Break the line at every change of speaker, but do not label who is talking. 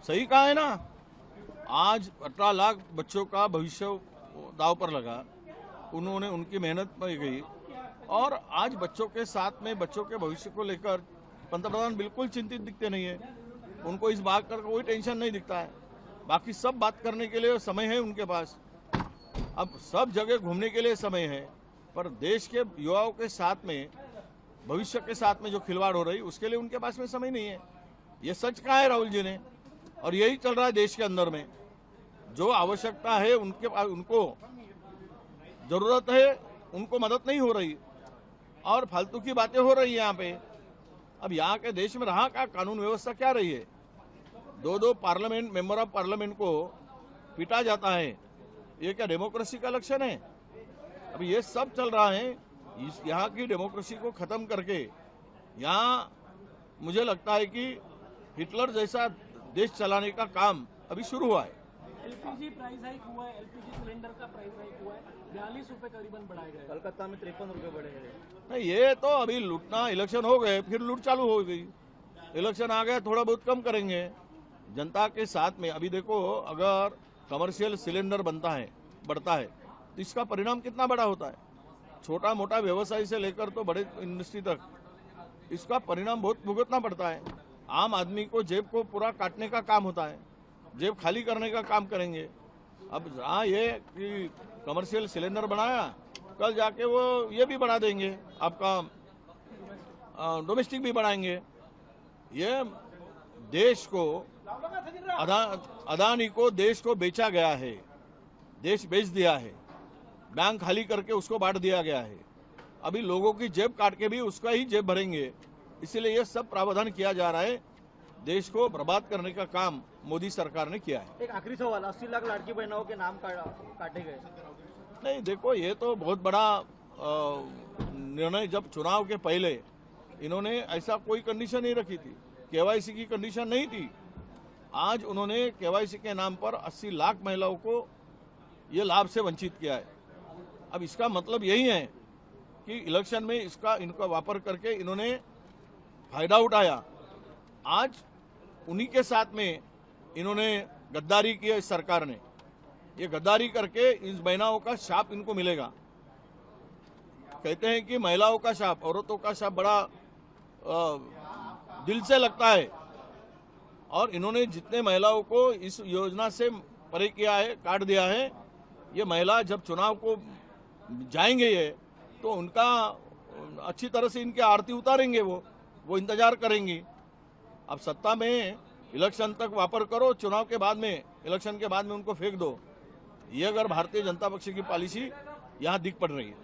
सही कहा है ना। आज 18 लाख बच्चों का भविष्य दाव पर लगा, उन्होंने उनकी मेहनत में गई, और आज बच्चों के साथ में बच्चों के भविष्य को लेकर पंतप्रधान बिल्कुल चिंतित दिखते नहीं है। उनको इस बात का कोई टेंशन नहीं दिखता है। बाकी सब बात करने के लिए समय है उनके पास, अब सब जगह घूमने के लिए समय है, पर देश के युवाओं के साथ में, भविष्य के साथ में जो खिलवाड़ हो रही उसके लिए उनके पास में समय नहीं है। ये सच कहा है राहुल जी ने, और यही चल रहा है देश के अंदर में। जो आवश्यकता है उनको जरूरत है, उनको मदद नहीं हो रही, और फालतू की बातें हो रही है यहाँ पे। अब यहाँ के देश में रहा क्या कानून व्यवस्था क्या रही है? दो पार्लियामेंट मेंबर ऑफ पार्लियामेंट को पीटा जाता है, ये क्या डेमोक्रेसी का लक्षण है? अब ये सब चल रहा है। यहाँ की डेमोक्रेसी को खत्म करके यहाँ मुझे लगता है कि हिटलर जैसा देश चलाने का काम अभी शुरू हुआ है।
एलपीजी प्राइस हाइक हुआ है, एलपीजी सिलेंडर का प्राइस हाइक हुआ है, 42 रुपए करीबन बढ़ाए गए।
कलकत्ता में 53 रुपए बढ़े गए।
नहीं, ये तो अभी लूटना, इलेक्शन हो गए फिर लूट चालू हो गई। इलेक्शन आ गया, थोड़ा बहुत कम करेंगे जनता के साथ में। अभी देखो, अगर कमर्शियल सिलेंडर बढ़ता है तो इसका परिणाम कितना बड़ा होता है। छोटा मोटा व्यवसाय से लेकर तो बड़े इंडस्ट्री तक इसका परिणाम बहुत भुगतना पड़ता है। आम आदमी को जेब को पूरा काटने का काम होता है, जेब खाली करने का काम करेंगे। अब हाँ, ये कि कमर्शियल सिलेंडर बनाया, कल जाके वो ये भी बढ़ा देंगे, आपका डोमेस्टिक भी बढ़ाएंगे। ये देश को अदानी को देश को बेचा गया है, देश बेच दिया है, बैंक खाली करके उसको बांट दिया गया है। अभी लोगों की जेब काट के भी उसका ही जेब भरेंगे, इसीलिए ये सब प्रावधान किया जा रहा है। देश को बर्बाद करने का काम मोदी सरकार ने किया है।
एक आखिरी सवाल, 80 लाख लाड़की बहनों के नाम काटे गए।
नहीं, देखो, ये तो बहुत बड़ा निर्णय। जब चुनाव के पहले इन्होंने ऐसा कोई कंडीशन नहीं रखी थी, केवाईसी की कंडीशन नहीं थी। आज उन्होंने केवाईसी के नाम पर 80 लाख महिलाओं को ये लाभ से वंचित किया है। अब इसका मतलब यही है कि इलेक्शन में इनका वापर करके इन्होंने फायदा उठाया। आज उन्हीं के साथ में इन्होंने गद्दारी की है। इस सरकार ने ये गद्दारी करके इन महिलाओं का शाप इनको मिलेगा। कहते हैं कि महिलाओं का शाप, औरतों का शाप बड़ा दिल से लगता है, और इन्होंने जितने महिलाओं को इस योजना से परे किया है, काट दिया है। ये महिला जब चुनाव को जाएंगे ये, तो उनका अच्छी तरह से इनके आरती उतारेंगे, वो इंतजार करेंगी। अब सत्ता में इलेक्शन तक वापर करो, चुनाव के बाद में, इलेक्शन के बाद में उनको फेंक दो। ये अगर भारतीय जनता पक्ष की पॉलिसी यहाँ दिख पड़ रही है।